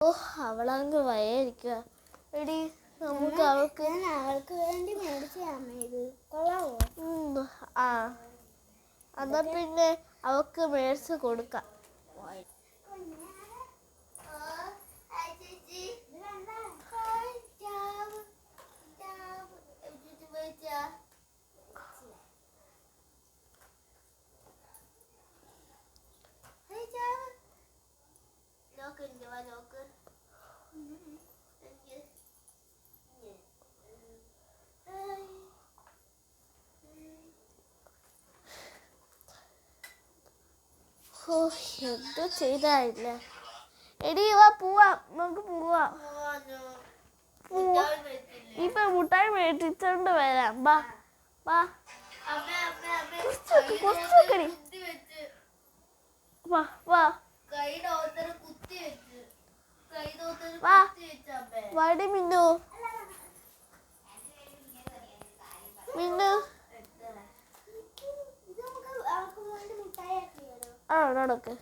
ഓ അവളങ്ങ് വയ്യായിരിക്കുക. എടി നമുക്ക് അവൾക്ക് വേണ്ടി മേടിച്ചതാണ് ഇത്. കൊള്ളാവോ? ആ എന്നാ പിന്നെ അവൾക്ക് മേടിച്ച് കൊടുക്കാം. എന്ത് ചെയ്തായില്ല. എടി വാ പോവാം, നമുക്ക് പോവാം. ഇപ്പൊ മുട്ടായി മേടിച്ചോണ്ട് വരാം. വാ വാ വാ വാ വാ വാടി മിന്നു മിന്നു. ആ നടക്ക്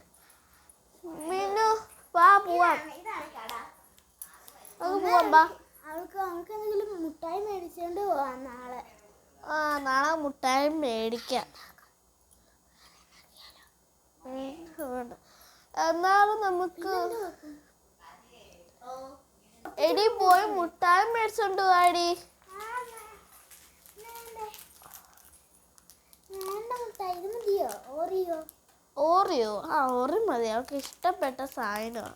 മിന്നു, വാ പോവാം. നമുക്ക് പോവാം. വാ അവൾക്ക് എന്തെങ്കിലും മുട്ടായി മേടിച്ചോണ്ട് പോവാം നാളെ. നാളെ മുട്ടായി മേടിക്കാം. എന്നാലും നമുക്ക് എടി പോയി മുട്ടായി മേടിച്ചോണ്ട് വാടി. ഓറിയോ? ഓറി മതി, അവൾക്ക് ഇഷ്ടപ്പെട്ട സാധനമാണ്.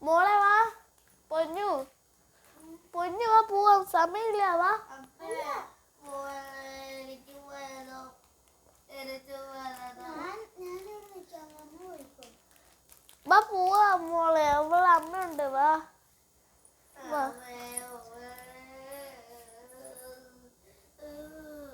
മോളെ വാ പൊന്നു പൊന്നു, വാ പോവാം, സമയമില്ല. വാ വാ പോവാം മോളെ, അവളെ അമ്മയുണ്ട്. വാ വാ